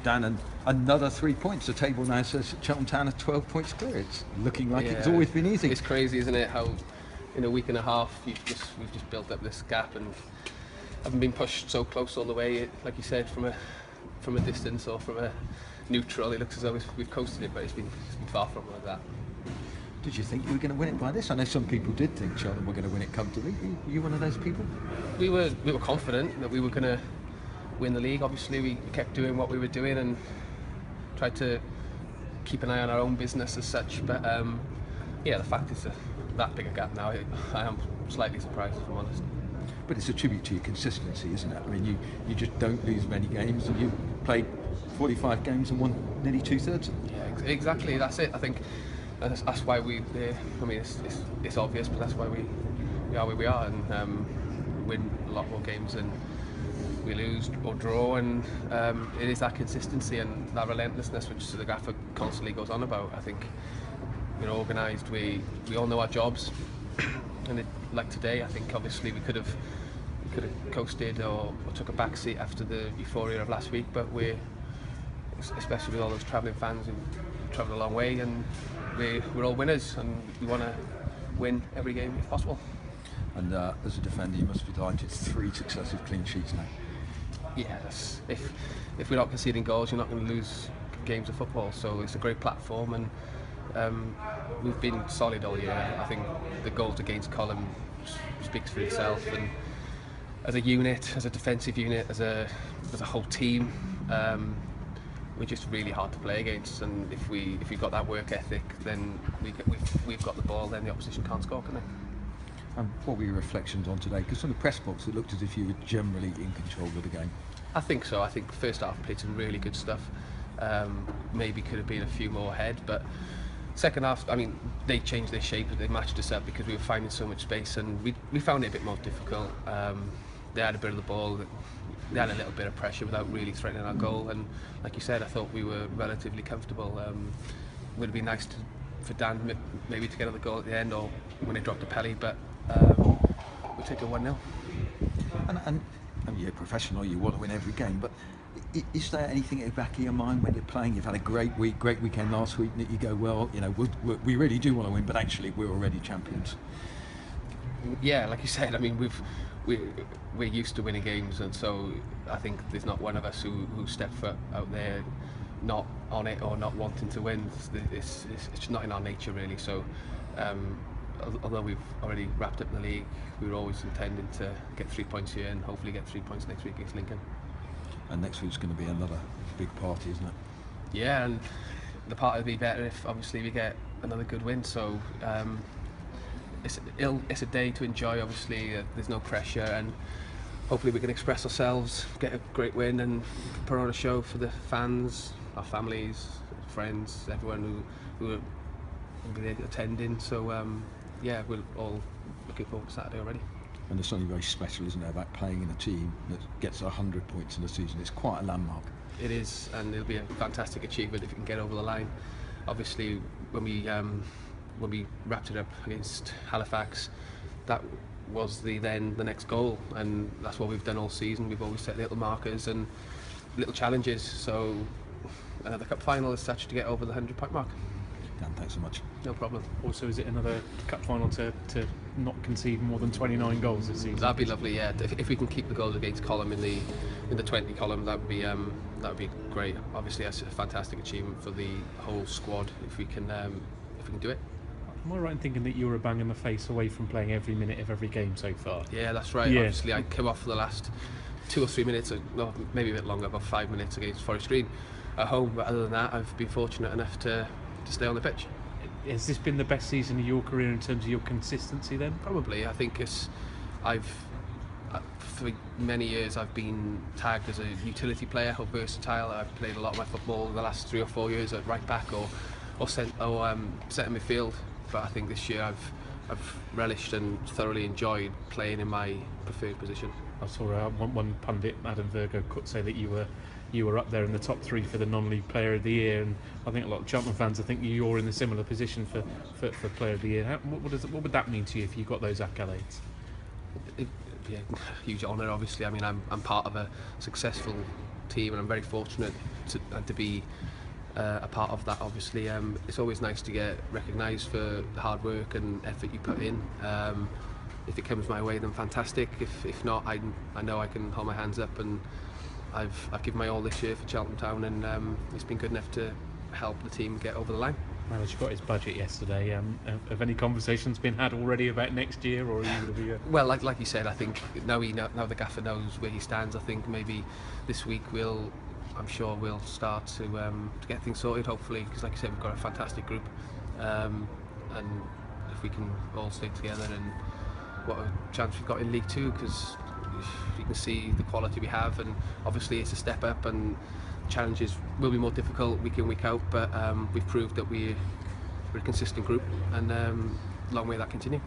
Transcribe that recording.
Dan, and another 3 points. The table now says Cheltenham Town are 12 points clear. It's looking like it's always been easy. It's crazy, isn't it? How in a week and a half we've just built up this gap and haven't been pushed so close all the way. Like you said, from a distance or from a neutral, it looks as though we've coasted it, but it's been far from like that. Did you think you were going to win it by this? I know some people did think Cheltenham were going to win it comfortably. Were you one of those people? We were confident that we were going to win the league. Obviously, we kept doing what we were doing and tried to keep an eye on our own business as such. But the fact is that big a gap now, I am slightly surprised, if I'm honest. But it's a tribute to your consistency, isn't it? I mean, you just don't lose many games, and you played 45 games and won nearly 2/3 of them. Yeah, exactly. That's it. I think that's why we. I mean, it's obvious, but that's why we are where we are, and win a lot more games than we lose or draw, and it is that consistency and that relentlessness which the gaffer constantly goes on about. I think we're organised, we all know our jobs, and like today, I think obviously we could have coasted or took a back seat after the euphoria of last week, but we're, especially with all those travelling fans who travelled a long way, and we're all winners, and we want to win every game if possible. And as a defender, you must be delighted. 3 successive clean sheets now. Yeah, if we're not conceding goals, you're not going to lose games of football. So it's a great platform, and we've been solid all year. I think the goals against column speaks for itself. And as a unit, as a defensive unit, as a whole team, we're just really hard to play against. And if we've got that work ethic, then we've got the ball. Then the opposition can't score, can they? And what were your reflections on today? Because from the press box, it looked as if you were generally in control of the game. I think so. I think first half played some really good stuff. Maybe could have been a few more ahead, but second half, I mean, they changed their shape, they matched us up because we were finding so much space, and we found it a bit more difficult. They had a bit of the ball, they had a little bit of pressure without really threatening our goal, and like you said, I thought we were relatively comfortable. Would have been nice for Dan maybe to get another goal at the end, or when he dropped a penalty, but we'll take a 1-0. And you're a professional, you want to win every game, but is there anything at the back of your mind when you're playing? You've had a great weekend last week, that you go, well, you know, we really do want to win, but actually we're already champions. Yeah, like you said, I mean, we're used to winning games, and so I think there's not one of us who stepped foot out there not on it or not wanting to win. It's just not in our nature, really. So although we've already wrapped up the league, we were always intending to get 3 points here and hopefully get 3 points next week against Lincoln. And next week's going to be another big party, isn't it? Yeah, and the party will be better if obviously we get another good win. So it's a day to enjoy. Obviously, there's no pressure, and hopefully we can express ourselves, get a great win, and put on a show for the fans, our families, friends, everyone who will be there attending. So we're all looking forward to Saturday already. And there's something very special, isn't there, about playing in a team that gets 100 points in a season. It's quite a landmark. It is, and it'll be a fantastic achievement if you can get over the line. Obviously, when we wrapped it up against Halifax, that was the next goal, and that's what we've done all season. We've always set little markers and little challenges. So another cup final is such to get over the 100-point mark. Dan, thanks so much. No problem. Also, is it another cup final to not concede more than 29 goals this season? That'd be lovely, yeah. If we can keep the goals against column in the 20 column, that would be great. Obviously, that's a fantastic achievement for the whole squad if we can do it. Am I right in thinking that you were a bang in the face away from playing every minute of every game so far? Yeah, that's right. Yeah. Obviously, I came off for the last 2 or 3 minutes, no, maybe a bit longer, about 5 minutes against Forest Green at home. But other than that, I've been fortunate enough to stay on the pitch. Has this been the best season of your career in terms of your consistency then? Probably. I think for many years I've been tagged as a utility player or versatile. I've played a lot of my football in the last 3 or 4 years at right back or centre midfield. But I think this year I've relished and thoroughly enjoyed playing in my preferred position. I saw one pundit, Adam Virgo, could say that you were up there in the top 3 for the non-league player of the year, and I think a lot of Cheltenham fans, I think you're in a similar position for player of the year. What would that mean to you if you got those accolades? Yeah, huge honour, obviously. I mean, I'm part of a successful team, and I'm very fortunate to be a part of that. Obviously, it's always nice to get recognised for the hard work and effort you put in. If it comes my way, then fantastic. If not, I know I can hold my hands up, and I've given my all this year for Cheltenham Town, and it's been good enough to help the team get over the line. Manager got his budget yesterday. Have any conversations been had already about next year, or are you going to be? Well, like you said, I think now the gaffer knows where he stands. I think maybe this week I'm sure we'll start to get things sorted. Hopefully, because like you said, we've got a fantastic group, and if we can all stick together, and what a chance we've got in League Two, because you can see the quality we have, and obviously it's a step up, and challenges will be more difficult week in, week out, but we've proved that we're a consistent group, and long may that continue.